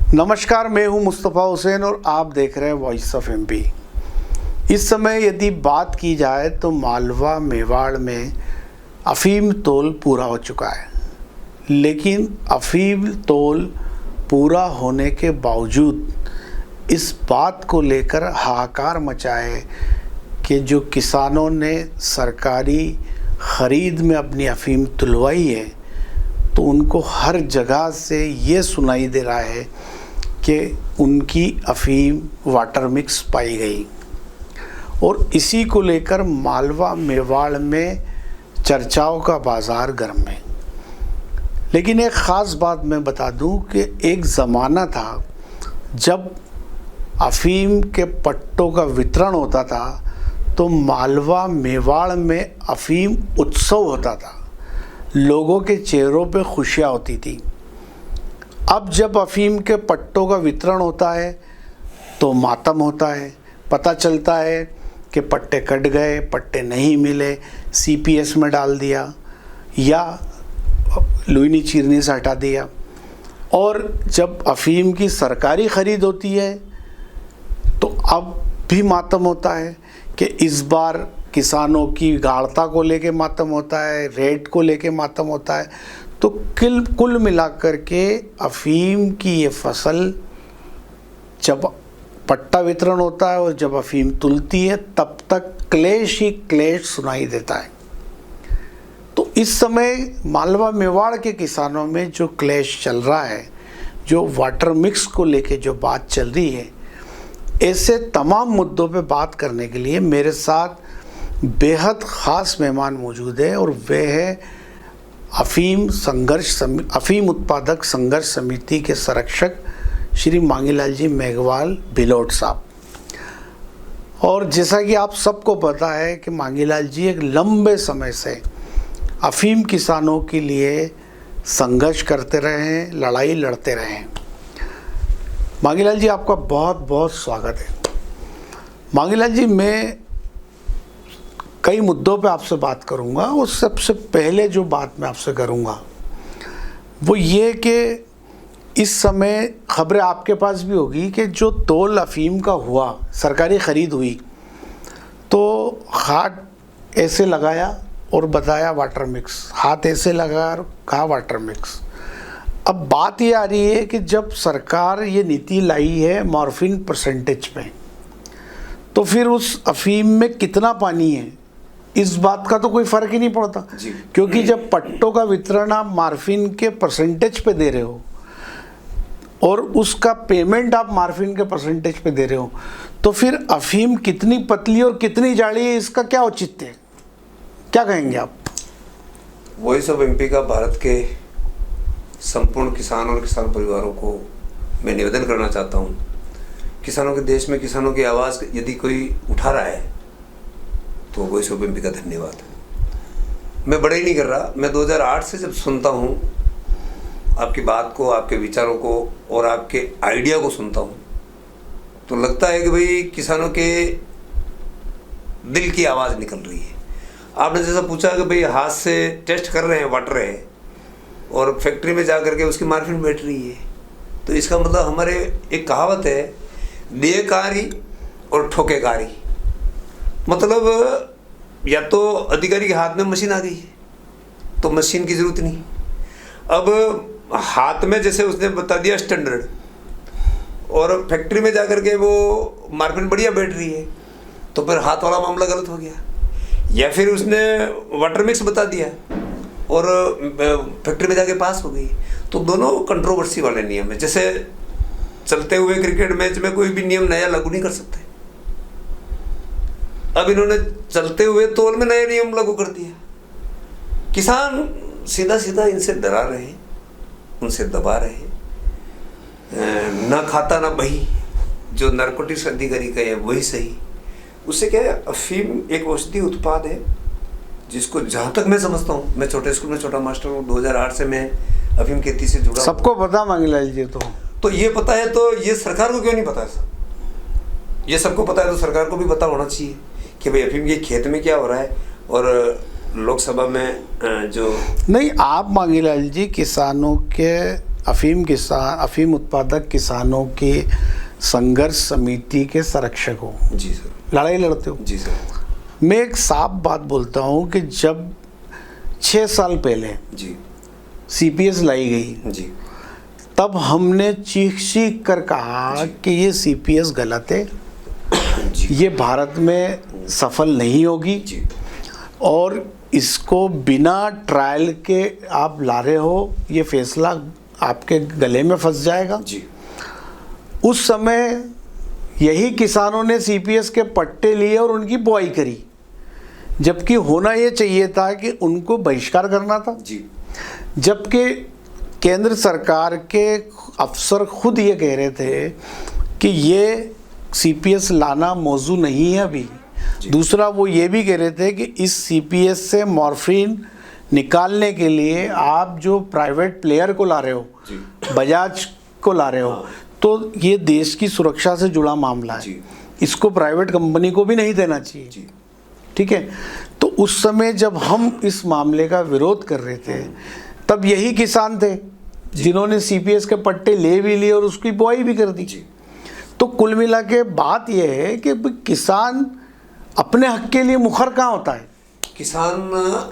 नमस्कार, मैं हूं मुस्तफ़ा हुसैन और आप देख रहे हैं वॉइस ऑफ एमपी। इस समय यदि बात की जाए तो मालवा मेवाड़ में अफ़ीम तोल पूरा हो चुका है, लेकिन अफ़ीम तोल पूरा होने के बावजूद इस बात को लेकर हाहाकार मचा है कि जो किसानों ने सरकारी ख़रीद में अपनी अफ़ीम तुलवाई है तो उनको हर जगह से ये सुनाई दे रहा है कि उनकी अफ़ीम वाटर मिक्स पाई गई और इसी को लेकर मालवा मेवाड़ में चर्चाओं का बाज़ार गर्म है। लेकिन एक ख़ास बात मैं बता दूं कि एक ज़माना था जब अफ़ीम के पट्टों का वितरण होता था तो मालवा मेवाड़ में अफ़ीम उत्सव होता था, लोगों के चेहरों पे खुशियाँ होती थी। अब जब अफ़ीम के पट्टों का वितरण होता है तो मातम होता है, पता चलता है कि पट्टे कट गए, पट्टे नहीं मिले, सीपीएस में डाल दिया या लुईनी चीरनी से हटा दिया। और जब अफ़ीम की सरकारी ख़रीद होती है तो अब भी मातम होता है कि इस बार किसानों की गाढ़ता को लेके मातम होता है, रेट को लेके मातम होता है। तो कुल मिलाकर के अफ़ीम की ये फसल जब पट्टा वितरण होता है और जब अफ़ीम तुलती है तब तक क्लेश ही क्लेश सुनाई देता है। तो इस समय मालवा मेवाड़ के किसानों में जो क्लेश चल रहा है, जो वाटर मिक्स को लेके जो बात चल रही है, ऐसे तमाम मुद्दों पे बात करने के लिए मेरे साथ बेहद ख़ास मेहमान मौजूद है और वे है अफ़ीम उत्पादक संघर्ष समिति के संरक्षक श्री मांगीलाल जी मेघवाल भिलोट साहब। और जैसा कि आप सबको पता है कि मांगीलाल जी एक लंबे समय से अफ़ीम किसानों के लिए संघर्ष करते रहे हैं, लड़ाई लड़ते रहे हैं। मांगीलाल जी, आपका बहुत बहुत स्वागत है। मांगीलाल जी, मैं कई मुद्दों पे आपसे बात करूंगा और सबसे पहले जो बात मैं आपसे करूंगा वो ये कि इस समय खबरें आपके पास भी होगी कि जो तोल अफ़ीम का हुआ, सरकारी ख़रीद हुई, तो हाथ ऐसे लगाया और बताया वाटर मिक्स, हाथ ऐसे लगाया और कहा वाटर मिक्स। अब बात ये आ रही है कि जब सरकार ये नीति लाई है मॉर्फिन परसेंटेज पे, तो फिर उस अफ़ीम में कितना पानी है इस बात का तो कोई फ़र्क ही नहीं पड़ता, क्योंकि जब पट्टों का वितरण आप मार्फिन के परसेंटेज पे दे रहे हो और उसका पेमेंट आप मार्फिन के परसेंटेज पे दे रहे हो, तो फिर अफ़ीम कितनी पतली और कितनी जाड़ी है, इसका क्या औचित्य है? क्या कहेंगे आप? वॉइस ऑफ एमपी का भारत के संपूर्ण किसान और किसान परिवारों को मैं निवेदन करना चाहता हूँ, किसानों के देश में किसानों की आवाज़ यदि कोई उठा रहा है तो वॉइस ऑफ एमपी का धन्यवाद। मैं बड़ा ही नहीं कर रहा, मैं 2008 से जब सुनता हूँ आपकी बात को, आपके विचारों को और आपके आइडिया को सुनता हूँ तो लगता है कि भाई किसानों के दिल की आवाज़ निकल रही है। आपने जैसा पूछा कि भाई हाथ से टेस्ट कर रहे हैं, वाटर है और फैक्ट्री में जा करके उसकी मार्फिन बैठ रही है, तो इसका मतलब हमारे एक कहावत है, देयकारी और ठोकेकारी। मतलब या तो अधिकारी के हाथ में मशीन आ गई है तो मशीन की ज़रूरत नहीं, अब हाथ में जैसे उसने बता दिया स्टैंडर्ड और फैक्ट्री में जा करके वो मार्फिन बढ़िया बैठ रही है तो फिर हाथ वाला मामला गलत हो गया। या फिर उसने वाटर मिक्स बता दिया और फैक्ट्री में जाके पास हो गई, तो दोनों कंट्रोवर्सी वाले नियम है। जैसे चलते हुए क्रिकेट मैच में कोई भी नियम नया लागू नहीं कर सकते, अब इन्होंने चलते हुए तोल में नए नियम लागू कर दिया। किसान सीधा सीधा इनसे डरा रहे हैं, उनसे दबा रहे हैं, ना खाता ना बही, जो नारकोटिक्स अधिकारी का है वही सही। उससे क्या है, अफ़ीम एक औषधि उत्पाद है जिसको जहाँ तक मैं समझता हूँ, मैं छोटे स्कूल में छोटा मास्टर हूँ, 2008 से मैं अफ़ीम खेती से जुड़ा। सबको पता मांगीलाल जी, तो ये पता है, तो ये सरकार को क्यों नहीं पता है सर? ये सबको पता है तो सरकार को भी पता होना चाहिए कि भाई अफ़ीम के खेत में क्या हो रहा है। और लोकसभा में जो नहीं, आप मांगीलाल जी किसानों के अफीम उत्पादक किसानों के संघर्ष समिति के संरक्षक हो, जी सर। लड़ाई लड़ते हो। जी सर। मैं एक साफ बात बोलता हूँ कि जब 6 साल पहले जी सीपीएस लाई गई, जी, तब हमने चीख कर कहा कि ये सीपीएस गलत है, ये भारत में सफल नहीं होगी जी, और इसको बिना ट्रायल के आप ला रहे हो, ये फैसला आपके गले में फंस जाएगा। जी। उस समय यही किसानों ने सीपीएस के पट्टे लिए और उनकी बुआई करी, जबकि होना ये चाहिए था कि उनको बहिष्कार करना था। जी। जबकि केंद्र सरकार के अफसर खुद ये कह रहे थे कि ये सीपीएस लाना मौजू नहीं है अभी। दूसरा, वो ये भी कह रहे थे कि इस सीपीएस से मॉर्फिन निकालने के लिए आप जो प्राइवेट प्लेयर को ला रहे हो, बजाज को ला रहे हो, तो ये देश की सुरक्षा से जुड़ा मामला है, इसको प्राइवेट कंपनी को भी नहीं देना चाहिए। ठीक है। तो उस समय जब हम इस मामले का विरोध कर रहे थे, तब यही किसान थे जिन्होंने सीपीएस के पट्टे ले भी लिए और उसकी बुआई भी कर दी। तो कुल मिला के बात यह है कि किसान अपने हक के लिए मुखर कहाँ होता है? किसान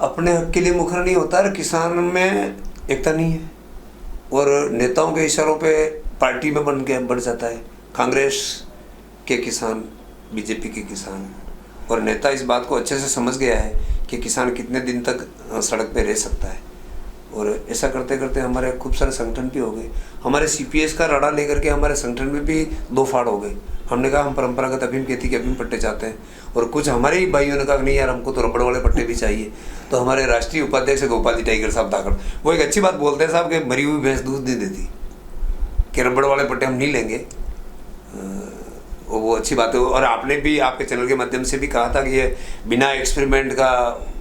अपने हक के लिए मुखर नहीं होता है, किसान में एकता नहीं है और नेताओं के इशारों पे पार्टी में बढ़ जाता है। कांग्रेस के किसान, बीजेपी के किसान, और नेता इस बात को अच्छे से समझ गया है कि किसान कितने दिन तक सड़क पे रह सकता है, और ऐसा करते करते हमारे खूब सारे संगठन भी हो गए। हमारे सीपीएस का रड़ा लेकर के हमारे संगठन में भी 2 फाड़ हो गए। हमने कहा हम परंपरागत अफीम खेती के अफीम पट्टे चाहते हैं, और कुछ हमारे ही भाइयों ने कहा नहीं यार हमको तो रबड़ वाले पट्टे भी चाहिए। तो हमारे राष्ट्रीय उपाध्यक्ष गोपाल जी टाइगर साहब धाकड़, वो एक अच्छी बात बोलते हैं साहब कि मरी हुई भैंस दूध नहीं देती, कि रबड़ वाले पट्टे हम नहीं लेंगे। वो अच्छी बात है। और आपने भी आपके चैनल के माध्यम से भी कहा था कि ये बिना एक्सपेरिमेंट का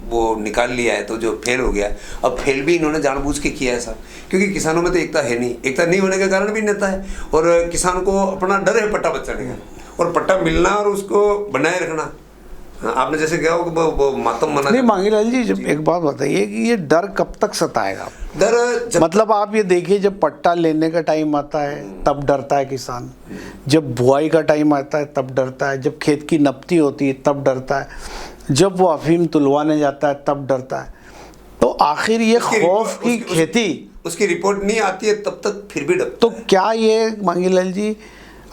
वो निकाल लिया है, तो जो फेल हो गया, अब फेल भी इन्होंने जानबूझ के किया है साहब, क्योंकि किसानों में तो एकता है नहीं। एकता नहीं होने के कारण भी नेता है, और किसान को अपना डर है पट्टा बचाने का, और पट्टा मिलना और उसको बनाए रखना। आपने जैसे कहा वो मातम मना नहीं। मांगीलाल जी, जब एक बात बताइए कि ये डर कब तक सताएगा? डर मतलब आप ये देखिए, जब पट्टा लेने का टाइम आता है तब डरता है किसान, जब बुआई का टाइम आता है तब डरता है, जब खेत की नपती होती है तब डरता है, जब वो अफीम तुलवाने जाता है तब डरता है। तो आखिर ये खौफ की खेती, उसकी रिपोर्ट नहीं आती है तब तक फिर भी डरता तो क्या ये मांगीलाल जी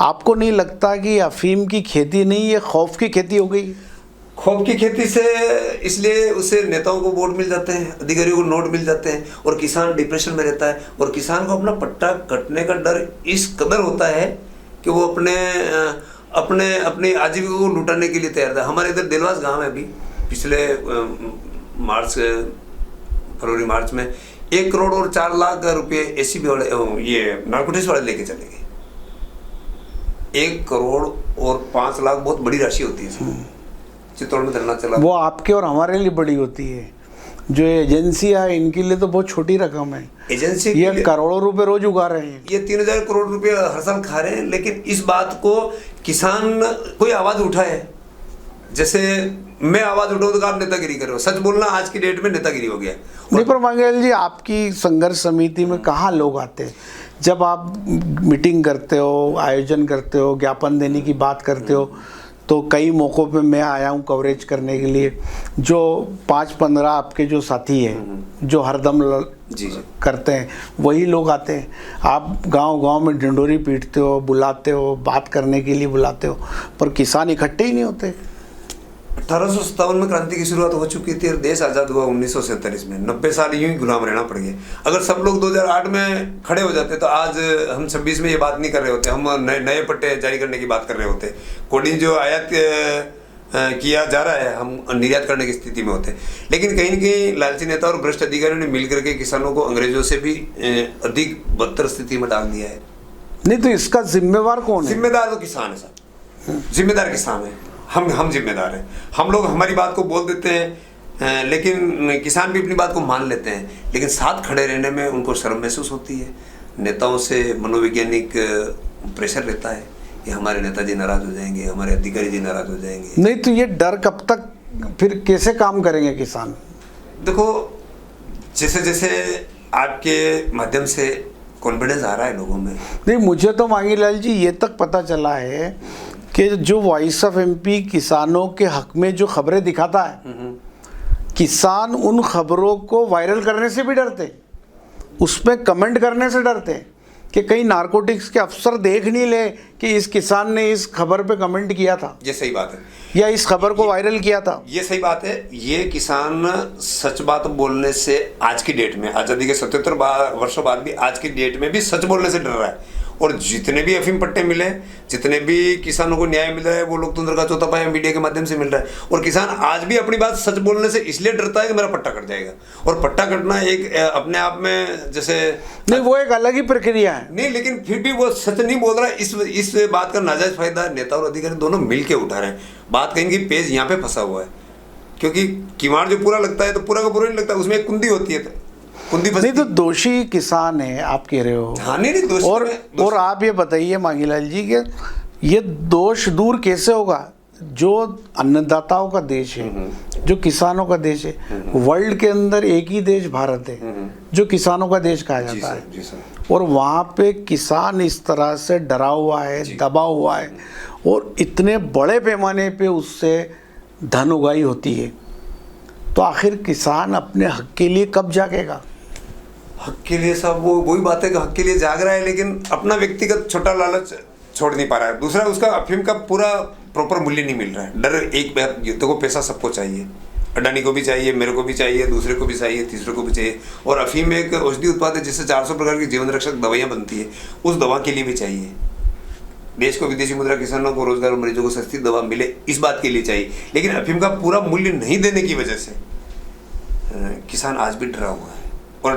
आपको नहीं लगता कि अफीम की खेती नहीं, ये खौफ की खेती हो गई? खौफ की खेती से इसलिए उसे नेताओं को वोट मिल जाते हैं, अधिकारियों को नोट मिल जाते हैं, और किसान डिप्रेशन में रहता है, और किसान को अपना पट्टा कटने का डर इस कदर होता है कि वो अपने आजीविका को लुटाने के लिए तैयार था। हमारे इधर दिलवास गांव है, अभी पिछले फरवरी मार्च में 1 करोड़ और 4 लाख रुपए एसीबी वाले, ये नारकोटिक्स वाले लेके चले गए। 1 करोड़ और 5 लाख बहुत बड़ी राशि होती है, चित्तौड़ में धरना चला। वो आपके और हमारे लिए बड़ी होती है, जो एजेंसी है इनके लिए तो बहुत छोटी रकम है। एजेंसी ये करोड़ों रुपए रोज उगा रहे हैं, ये 3000 करोड़ रुपए हर साल खा रहे हैं। लेकिन इस बात को किसान कोई आवाज उठाए, जैसे मैं आवाज उठाऊं तो आप नेतागिरी कर रहे हो। सच बोलना आज की डेट में नेतागिरी हो गया। नहीं, पर मांगीलाल जी आपकी संघर्ष समिति में कहाँ लोग आते हैं? जब आप मीटिंग करते हो, आयोजन करते हो, ज्ञापन देने की बात करते हो, तो कई मौक़ों पे मैं आया हूँ कवरेज करने के लिए। जो 5-15 आपके जो साथी हैं जो हरदम करते हैं, वही लोग आते हैं। आप गांव-गांव में ढिंढोरी पीटते हो, बुलाते हो, बात करने के लिए बुलाते हो, पर किसान इकट्ठे ही नहीं होते। 1857 में क्रांति की शुरुआत हो चुकी थी और देश आज़ाद हुआ 1947 में। 90 साल यूं ही गुलाम रहना पड़ गया। अगर सब लोग 2008 में खड़े हो जाते तो आज हम 26 में ये बात नहीं कर रहे होते, हम नए पट्टे जारी करने की बात कर रहे होते। कोडिंग जो आयात किया जा रहा है, हम निर्यात करने की स्थिति में होते। लेकिन कहीं न कहीं लालची नेता और भ्रष्ट अधिकारियों ने मिलकर के किसानों को अंग्रेजों से भी अधिक बदतर स्थिति में डाल दिया है। नहीं तो इसका जिम्मेवार कौन है? जिम्मेदार तो किसान है साहब, जिम्मेदार किसान है। हम जिम्मेदार हैं। हम लोग हमारी बात को बोल देते हैं, लेकिन किसान भी अपनी बात को मान लेते हैं, लेकिन साथ खड़े रहने में उनको शर्म महसूस होती है। नेताओं से मनोवैज्ञानिक प्रेशर रहता है कि हमारे नेताजी नाराज हो जाएंगे, हमारे अधिकारी जी नाराज हो जाएंगे। नहीं तो ये डर कब तक, फिर कैसे काम करेंगे किसान? देखो, जैसे जैसे आपके माध्यम से कॉन्फिडेंस आ रहा है लोगों में। नहीं, मुझे तो मांगीलाल जी ये तक पता चला है कि जो वॉइस ऑफ एमपी किसानों के हक में जो खबरें दिखाता है, किसान उन खबरों को वायरल करने से भी डरते, उसमें कमेंट करने से डरते कि कहीं नारकोटिक्स के अफसर देख नहीं ले कि इस किसान ने इस खबर पे कमेंट किया था, ये सही बात है, या इस खबर को वायरल किया था। ये सही बात है। ये किसान सच बात बोलने से आज की डेट में, आज़ादी के 77 वर्षों बाद भी आज की डेट में भी सच बोलने से डर रहा है। और जितने भी अफीम पट्टे मिले, जितने भी किसानों को न्याय मिल रहा है, वो लोकतंत्र का चौथा पाया मीडिया के माध्यम से मिल रहा है। और किसान आज भी अपनी बात सच बोलने से इसलिए डरता है कि मेरा पट्टा कट जाएगा। और पट्टा कटना एक अपने आप में जैसे नहीं, वो एक अलग ही प्रक्रिया है। नहीं, लेकिन फिर भी वो सच नहीं बोल रहा है। इस बात का नाजायज फायदा नेता और अधिकारी दोनों मिल के उठा रहे हैं। बात कहीं की पेज यहाँ पे फंसा हुआ है, क्योंकि किवाड़ जो पूरा लगता है तो पूरा का पूरा नहीं लगता, उसमें एक कुंदी होती है, कुंदी फंसती। नहीं, तो दोषी किसान है आप कह रहे हो। हाँ, नहीं दोषी। और आप ये बताइए मांगीलाल जी कि ये दोष दूर कैसे होगा? जो अन्नदाताओं का देश है, जो किसानों का देश है, वर्ल्ड के अंदर एक ही देश भारत है जो किसानों का देश कहा जाता है। जी सर। और वहाँ पे किसान इस तरह से डरा हुआ है, दबा हुआ है, और इतने बड़े पैमाने पे उससे धन उगाही होती है, तो आखिर किसान अपने हक के लिए कब जागेगा? हक के लिए साहब वो वही बात है कि हक के लिए जाग रहा है, लेकिन अपना व्यक्तिगत छोटा लालच छोड़ नहीं पा रहा है। दूसरा, उसका अफीम का पूरा प्रॉपर मूल्य नहीं मिल रहा है। डर एक बात, देखो पैसा सबको चाहिए, अडानी को भी चाहिए, मेरे को भी चाहिए, दूसरे को भी चाहिए, तीसरे को भी चाहिए। और अफीम एक औषधि उत्पाद है जिससे 400 प्रकार की जीवन रक्षक दवाइयाँ बनती है, उस दवा के लिए भी चाहिए। देश को विदेशी मुद्रा, किसानों को रोजगार और मरीजों को सस्ती दवा मिले, इस बात के लिए चाहिए। लेकिन अफीम का पूरा मूल्य नहीं देने की वजह से किसान आज भी डरा हुआ है। और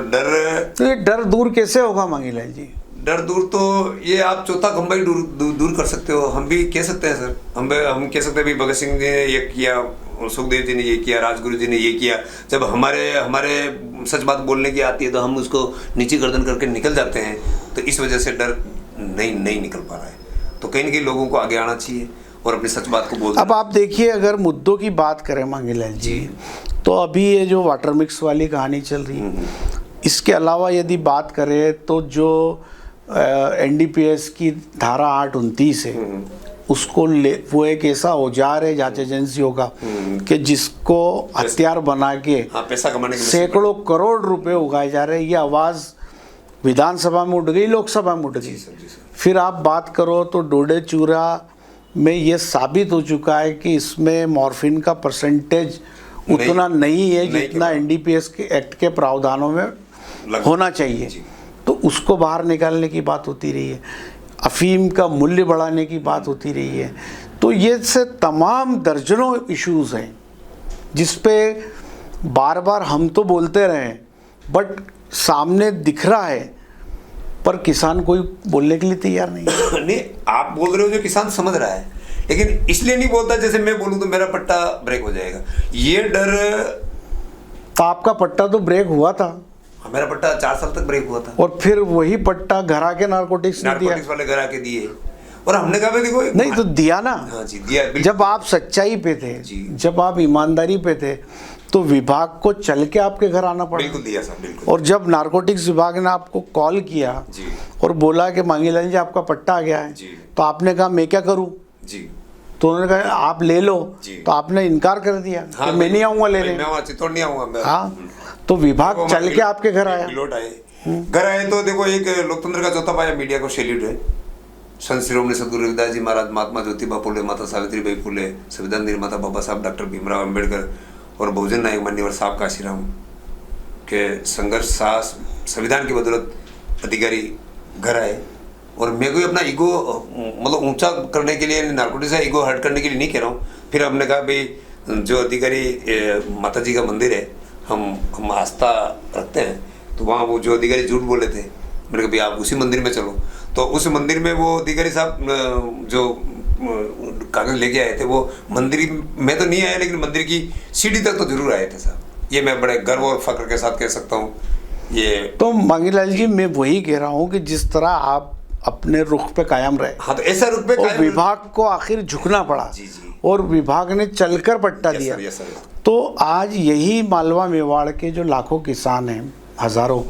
तो ये डर दूर कैसे होगा मांगीलाल जी? डर दूर तो ये आप चौथा खंभा ही दूर कर सकते हो। हम भी कह सकते हैं सर, हम कह सकते हैं भी भगत सिंह जी ने ये किया, सुखदेव जी ने ये किया, राजगुरु जी ने ये किया। जब हमारे सच बात बोलने की आती है तो हम उसको नीची गर्दन करके निकल जाते हैं। तो इस वजह से डर नहीं निकल पा रहा है। तो कहीं ना कहीं लोगों को आगे आना चाहिए और अपनी सच बात को बोलना। अब आप देखिए, अगर मुद्दों की बात करें मांगीलाल जी, तो अभी ये जो वाटर मिक्स वाली कहानी चल रही है, इसके अलावा यदि बात करें तो जो एनडीपीएस की धारा 829 है, उसको वो एक ऐसा औजार है जांच एजेंसियों का कि जिसको हथियार बना के पैसा कमाने के सैकड़ों करोड़ रुपए उगाए जा रहे हैं। ये आवाज़ विधानसभा में उठ गई, लोकसभा में उठ गई। फिर आप बात करो तो डोडे चूरा में ये साबित हो चुका है कि इसमें मॉर्फिन का परसेंटेज उतना नहीं है जितना एनडीपीएस के एक्ट के प्रावधानों में होना चाहिए। तो उसको बाहर निकालने की बात होती रही है, अफीम का मूल्य बढ़ाने की बात होती रही है। तो ये से तमाम दर्जनों इश्यूज हैं जिस पे बार बार हम तो बोलते रहे, बट सामने दिख रहा है, पर किसान कोई बोलने के लिए तैयार नहीं है। नहीं, आप बोल रहे हो जो किसान समझ रहा है, लेकिन इसलिए नहीं बोलता जैसे मैं बोलूं तो मेरा पट्टा ब्रेक हो जाएगा, ये डर। तो आपका पट्टा तो ब्रेक हुआ था, मेरा पट्टा 4 साल तक ब्रेक हुआ था, और फिर वही पट्टा घर आके नारकोटिक्स वाले घर आके दिए, और हमने कहा देखो नहीं तो दिया ना। हाँ जी, दिया। जब आप सच्चाई पे थे, जब आप ईमानदारी पे थे, तो विभाग को चल के आपके घर आना पड़ा। बिल्कुल दिया साहब, बिल्कुल। और जब नारकोटिक्स विभाग ने आपको कॉल किया जी, और बोला कि मांगीलाल जी आपका पट्टा आ गया है, तो आपने कहा मैं क्या करूं जी, तो उन्होंने कहा आप ले लो, तो आपने इनकार कर दिया कि मैं नहीं आऊंगा लेने, मैं चित्तौड़ नहीं आऊंगा। हाँ, तो विभाग चल के आपके घर आया। घर आए तो देखो, एक लोकतंत्र का चौथा पाया मीडिया को सैल्यूट है। संत शिरोमणि सदगुरु रविदास जी महाराज, महात्मा ज्योतिबा फुले, माता सावित्रीबाई फुले, संविधान निर्माता बाबा साहब डॉक्टर भीमराव अम्बेडकर और बहुजन नायक मान्यवर साहब काशीराम के संघर्ष, साहस, संविधान की बदौलत अधिकारी घर आए। और मैं कोई अपना ईगो मतलब ऊंचा करने के लिए, नारकोटिक्स का ईगो हर्ट करने के लिए नहीं कह रहा हूँ। फिर हमने कहा भाई जो अधिकारी माता जी का मंदिर है, हम आस्था रखते हैं, तो वहाँ वो जो अधिकारी झूठ बोले थे, मैंने कहा भाई आप उसी मंदिर में चलो। तो उस मंदिर में वो अधिकारी साहब जो कागज लेके आए थे, वो मंदिर में तो नहीं आए, लेकिन मंदिर की सीढ़ी तक तो जरूर आए थे साहब। ये मैं बड़े गर्व और फख्र के साथ कह सकता हूँ। ये तो मांगीलाल जी, मैं वही कह रहा हूँ कि जिस तरह आप अपने रुख पे कायम रहे, हाँ, तो ऐसा रुख पे कायम, विभाग को आखिर झुकना पड़ा। जी जी, और विभाग ने चलकर पट्टा दिया। तो आज यही मालवा मेवाड़ के जो लाखों किसान हैं, हजारों,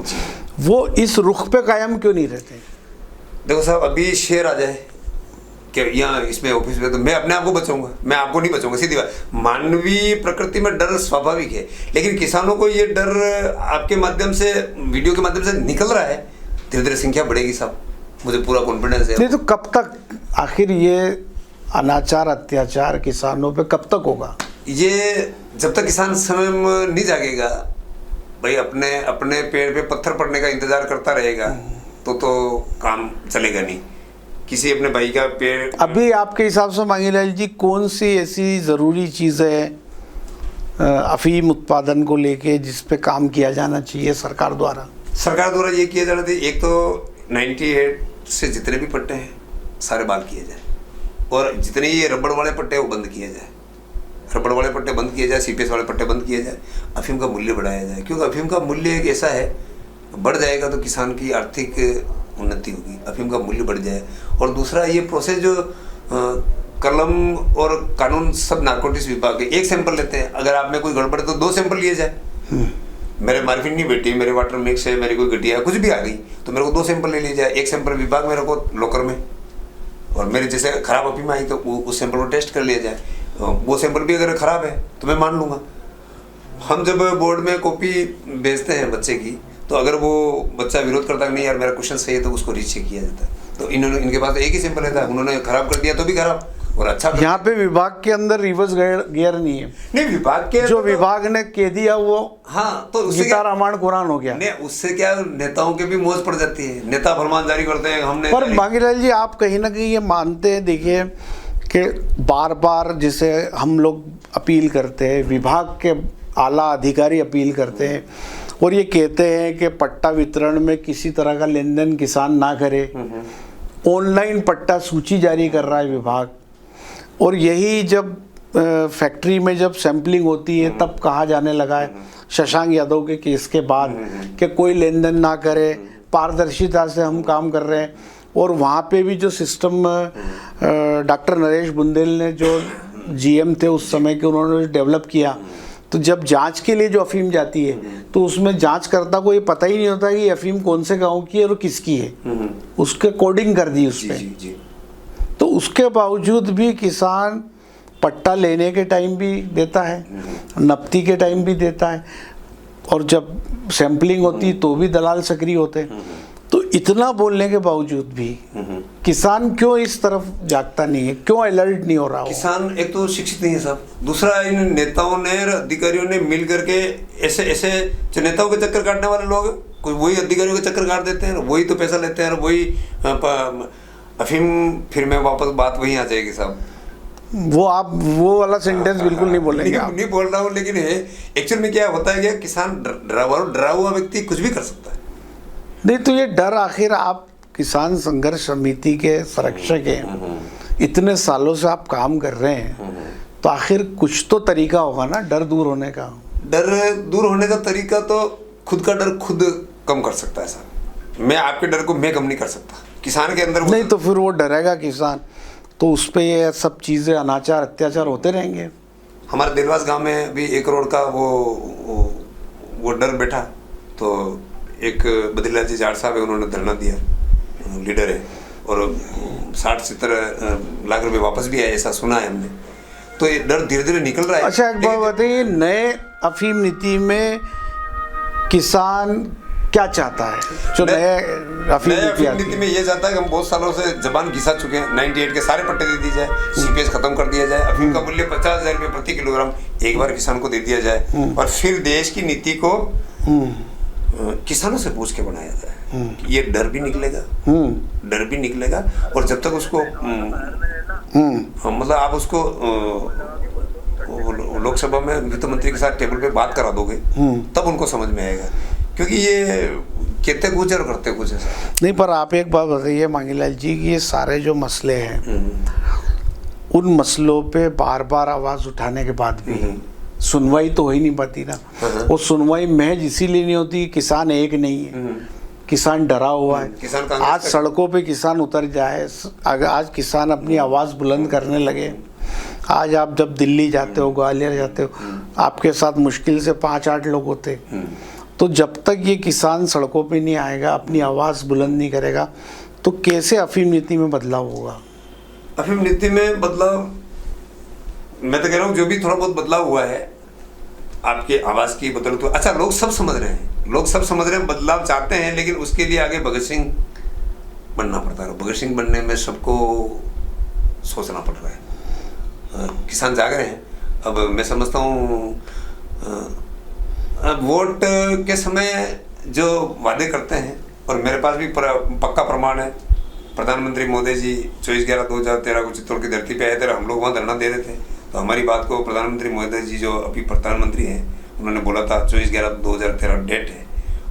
वो इस रुख पे कायम क्यों नहीं रहते? देखो साहब, अभी शेर आ जाए कि यहाँ इसमें ऑफिस में, तो मैं अपने आप को बचाऊंगा, मैं आपको नहीं बचाऊंगा, सीधी बात। मानवीय प्रकृति में डर स्वाभाविक है, लेकिन किसानों को ये डर आपके माध्यम से, वीडियो के माध्यम से निकल रहा है। धीरे धीरे संख्या बढ़ेगी साहब, मुझे पूरा कॉन्फिडेंस है। नहीं तो कब तक आखिर ये अनाचार अत्याचार किसानों पे कब तक होगा? ये जब तक किसान समय में नहीं जागेगा भाई, अपने अपने पेड़ पे पत्थर पड़ने का इंतजार करता रहेगा तो काम चलेगा नहीं। किसी अपने भाई का पेड़, अभी आपके हिसाब से मांगीलाल जी कौन सी ऐसी ज़रूरी चीज़ है अफीम उत्पादन को लेके जिस पे काम किया जाना चाहिए सरकार द्वारा? सरकार द्वारा ये किया जाना चाहिए, एक तो 98 से जितने भी पट्टे हैं सारे बाल किए जाए, और जितने ये रबड़ वाले पट्टे वो बंद किए जाए, रबड़ वाले पट्टे बंद किए जाए, सीपीएस वाले पट्टे बंद किए जाए, अफीम का मूल्य बढ़ाया जाए। क्योंकि अफीम का मूल्य एक ऐसा है, बढ़ जाएगा तो किसान की आर्थिक उन्नति होगी, अफीम का मूल्य बढ़ जाए। और दूसरा ये प्रोसेस जो कलम और कानून सब नारकोटिक्स विभाग के, एक सैंपल लेते हैं, अगर आप में कोई गड़बड़ है तो 2 सैंपल लिए जाए। मेरे मार्फिन नहीं बेटी, मेरे वाटर मिक्स है, मेरी कोई गटिया कुछ भी आ गई तो मेरे को 2 सैंपल ले लिया जाए, एक सैंपल विभाग में रखो लॉकर में, और मेरे जैसे खराब अफीम आई तो उस सैंपल को टेस्ट कर लिया जाए। वो सैंपल भी अगर खराब है तो मैं मान लूँगा। हम जब बोर्ड में कॉपी भेजते हैं बच्चे की, तो अगर वो बच्चा विरोध करता है नहीं यार मेरा क्वेश्चन सही है, तो उसको रीचेक किया जाता है। तो इनके पास एक ही सैंपल रहता है, उन्होंने खराब कर दिया तो भी खराब और अच्छा। यहाँ पे विभाग के अंदर रिवर्स गियर नहीं है। नहीं, विभाग के जो विभाग ने कह दिया वो हाँ, तो गीता रामायण कुरान हो गया। नहीं, उससे क्या नेताओं के भी मौज पड़ जाती है, नेता फरमान जारी करते हैं हमने। पर मांगीलाल जी आप कहीं ना कहीं ये मानते हैं, देखिए कि बार बार जिसे हम लोग अपील करते हैं, विभाग के आला अधिकारी अपील करते हैं और ये कहते हैं कि पट्टा वितरण में किसी तरह का लेन देन किसान ना करे, ऑनलाइन पट्टा सूची जारी कर रहा है विभाग, और यही जब फैक्ट्री में जब सैंपलिंग होती है तब कहा जाने लगा है शशांक यादव के केस के बाद कि कोई लेन देन ना करे, पारदर्शिता से हम काम कर रहे हैं। और वहाँ पे भी जो सिस्टम डॉक्टर नरेश बुंदेल ने जो जीएम थे उस समय के, उन्होंने डेवलप किया, तो जब जांच के लिए जो अफीम जाती है तो उसमें जांचकर्ता को ये पता ही नहीं होता कि अफीम कौन से गांव की है और किसकी है, उसके कोडिंग कर दी उस पर। तो उसके बावजूद भी किसान पट्टा लेने के टाइम भी देता है, नपती के टाइम भी देता है, और जब सैंपलिंग होती तो भी दलाल सक्रिय होते हैं। तो इतना बोलने के बावजूद भी किसान क्यों इस तरफ जागता नहीं है, क्यों अलर्ट नहीं हो रहा हो? किसान एक तो शिक्षित नहीं है साहब, दूसरा इन नेताओं ने अधिकारियों ने मिल करके ऐसे ऐसे जो नेताओं के चक्कर काटने वाले लोग, कोई वही अधिकारियों के चक्कर काट देते हैं, वही तो पैसा लेते हैं, और वही अफीम, फिर मैं वापस बात वहीं आ जाएगी साहब। वो वाला सेंटेंस बिल्कुल नहीं बोलेंगे आप। नहीं बोल रहा हूँ, लेकिन एक्चुअल में क्या होता है कि किसान डरा हुआ व्यक्ति कुछ भी कर सकता है। नहीं तो ये डर आखिर आप किसान संघर्ष समिति के संरक्षक हैं, इतने सालों से आप काम कर रहे हैं, तो आखिर कुछ तो तरीका होगा ना डर दूर होने का। डर दूर होने का तरीका तो खुद का डर खुद कम कर सकता है साहब। मैं आपके डर को मैं कम नहीं कर सकता, किसान के अंदर नहीं तो फिर वो डरेगा किसान, तो उस पर ये सब चीज़ें अनाचार अत्याचार होते रहेंगे। हमारे दिलवास गांव में भी 1 करोड़ का वो डर बैठा, तो एक बद्रीलाल जी जाट साहब है, उन्होंने धरना दिया, लीडर है, और 60-70 लाख रुपए वापस भी आए, ऐसा सुना है हमने। तो ये डर धीरे धीरे निकल रहा है। अच्छा एक बात बताइए, नए अफीम नीति में किसान क्या चाहता है? जो नए अफीम नीति में ये चाहता है कि हम बहुत सालों से जबान घिसा चुके हैं, 98 के सारे पट्टे दे दिए जाए, सीपीएस खत्म कर दिया जाए, अफीम का मूल्य 50,000 रुपये प्रति किलोग्राम एक बार किसान को दे दिया जाए, और फिर देश की नीति को किसानों से पूछ के बनाया जाए। ये डर भी निकलेगा, डर भी निकलेगा, और जब तक उसको मतलब आप उसको लोकसभा में वित्त मंत्री के साथ टेबल पे बात करा दोगे तब उनको समझ में आएगा, क्योंकि ये कहते कुछ और करते कुछ है। नहीं, पर आप एक बात बताइए मांगीलाल जी कि ये सारे जो मसले हैं उन मसलों पे बार बार आवाज़ उठाने के बाद भी सुनवाई तो हो ही नहीं पाती ना। वो सुनवाई महज इसीलिए नहीं होती, किसान एक नहीं है, किसान डरा हुआ है। आज सड़कों पे किसान उतर जाए, आज किसान अपनी आवाज़ बुलंद करने लगे। आज आप जब दिल्ली जाते हो, ग्वालियर जाते हो, आपके साथ मुश्किल से 5-8 लोग होते, तो जब तक ये किसान सड़कों पे नहीं आएगा, अपनी आवाज़ बुलंद नहीं करेगा, तो कैसे अफीम नीति में बदलाव होगा? अफीम नीति में बदलाव, मैं तो कह रहा हूँ जो भी थोड़ा बहुत बदलाव हुआ है, आपकी आवाज़ की बदल तो अच्छा, लोग सब समझ रहे हैं, लोग सब समझ रहे हैं, बदलाव चाहते हैं, लेकिन उसके लिए आगे भगत सिंह बनना पड़ता है। भगत सिंह बनने में सबको सोचना पड़ रहा है। किसान जाग रहे हैं। अब मैं समझता हूँ वोट के समय जो वादे करते हैं, और मेरे पास भी पक्का प्रमाण है, प्रधानमंत्री मोदी जी 24/11/2013 को चित्तौड़ की धरती पे आए थे, हम लोग वहाँ धरना दे रहे थे, तो हमारी बात को प्रधानमंत्री मोदी जी जो अभी प्रधानमंत्री हैं उन्होंने बोला था 24/11/2013 डेट है,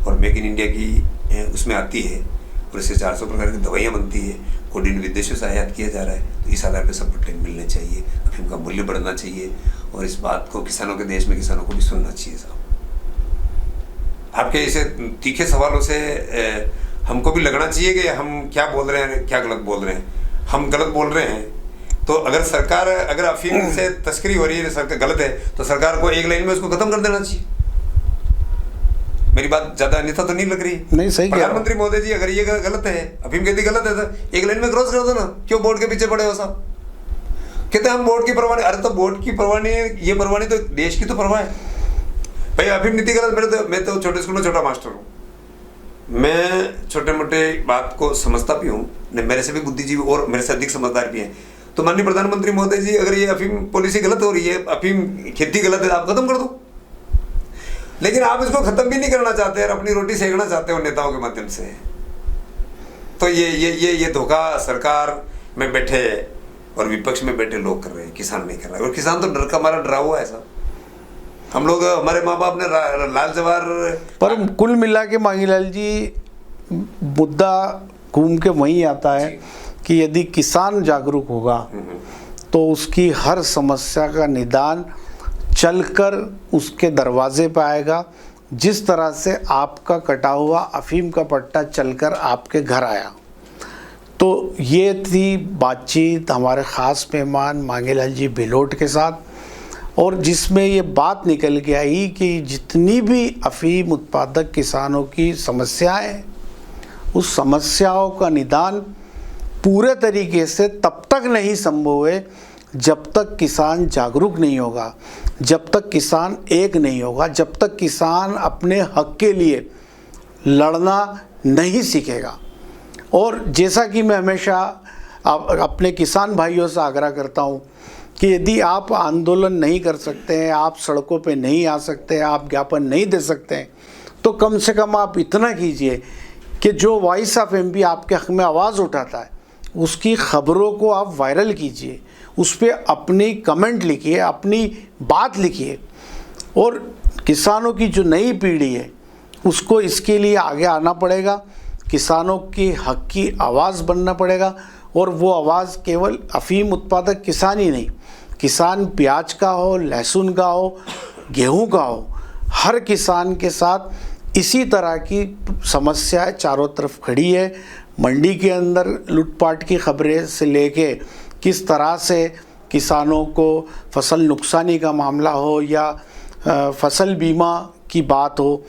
और मेक इन इंडिया की उसमें आती है, और इससे 400 प्रकार की दवाइयाँ बनती है, कोडिन विदेशों से आयात किया जा रहा है, तो इस आधार पर सबको टैक्स मिलने चाहिए, अफीम का मूल्य बढ़ना चाहिए, और इस बात को किसानों के देश में किसानों को भी सुनना चाहिए। साहब, आपके ऐसे तीखे सवालों से हमको भी लगना चाहिए कि हम क्या बोल रहे हैं, क्या गलत बोल रहे हैं। हम गलत बोल रहे हैं तो अगर सरकार, अगर अफीम से तस्करी हो रही है, सरकार गलत है, तो सरकार को एक लाइन में उसको खत्म कर देना चाहिए। मेरी बात ज्यादा अन्यथा तो नहीं लग रही? नहीं, सही। प्रधानमंत्री मोदी जी अगर ये गलत है, अफीम कहती गलत है, तो एक लाइन में क्रॉस कर दो ना, क्यों बोर्ड के पीछे पड़े हो साहब? कहते हम बोर्ड की परवाह नहीं। अरे तो बोर्ड की परवाह नहीं है, ये परवाह नहीं तो देश की तो परवाह है भाई। अफीम नीति गलत, मैं तो छोटे स्कूल में छोटा मास्टर हूँ, मैं छोटे मोटे बात को समझता भी हूँ, मेरे से भी बुद्धिजीवी और मेरे से अधिक समझदार भी हैं। तो माननीय प्रधानमंत्री मोदी जी अगर ये अफीम पॉलिसी गलत हो रही है, अफीम खेती गलत है, आप खत्म कर दो। लेकिन आप इसको खत्म भी नहीं करना चाहते और अपनी रोटी सेकना चाहते हो नेताओं के माध्यम से। तो ये धोखा सरकार में बैठे और विपक्ष में बैठे लोग कर रहे हैं, किसान नहीं कर रहा है। और किसान तो डर का मारा डरा हुआ है। साहब, हम लोग, हमारे माँ बाप ने लाल जवाहर, पर कुल मिला के मांगीलाल जी मुद्दा घूम के वहीं आता है कि यदि किसान जागरूक होगा तो उसकी हर समस्या का निदान चलकर उसके दरवाजे पे आएगा, जिस तरह से आपका कटा हुआ अफीम का पट्टा चलकर आपके घर आया। तो ये थी बातचीत हमारे ख़ास मेहमान मांगीलाल जी भिलोट के साथ, और जिसमें ये बात निकल के आई कि जितनी भी अफीम उत्पादक किसानों की समस्याएं हैं, उस समस्याओं का निदान पूरे तरीके से तब तक नहीं संभव है जब तक किसान जागरूक नहीं होगा, जब तक किसान एक नहीं होगा, जब तक किसान अपने हक के लिए लड़ना नहीं सीखेगा। और जैसा कि मैं हमेशा अपने किसान भाइयों से आग्रह करता हूँ कि यदि आप आंदोलन नहीं कर सकते हैं, आप सड़कों पे नहीं आ सकते हैं, आप ज्ञापन नहीं दे सकते हैं, तो कम से कम आप इतना कीजिए कि जो वॉइस ऑफ एमपी आपके हक़ में आवाज़ उठाता है उसकी ख़बरों को आप वायरल कीजिए, उस पर अपनी कमेंट लिखिए, अपनी बात लिखिए। और किसानों की जो नई पीढ़ी है उसको इसके लिए आगे आना पड़ेगा, किसानों की हक़ की आवाज़ बनना पड़ेगा। और वो आवाज़ केवल अफीम उत्पादक किसान ही नहीं, किसान प्याज का हो, लहसुन का हो, गेहूं का हो, हर किसान के साथ इसी तरह की समस्याएं चारों तरफ खड़ी है। मंडी के अंदर लूटपाट की खबरें से लेके किस तरह से किसानों को फसल नुकसानी का मामला हो, या फसल बीमा की बात हो,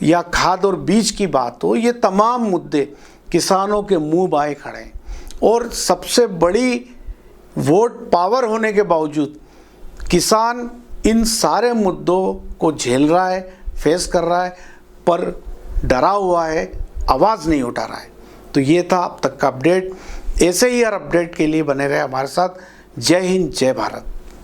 या खाद और बीज की बात हो, ये तमाम मुद्दे किसानों के मुंह बाए खड़े हैं। और सबसे बड़ी वोट पावर होने के बावजूद किसान इन सारे मुद्दों को झेल रहा है, फेस कर रहा है, पर डरा हुआ है, आवाज़ नहीं उठा रहा है। तो ये था अब तक का अपडेट। ऐसे ही हर अपडेट के लिए बने रहे हमारे साथ। जय हिंद, जय भारत।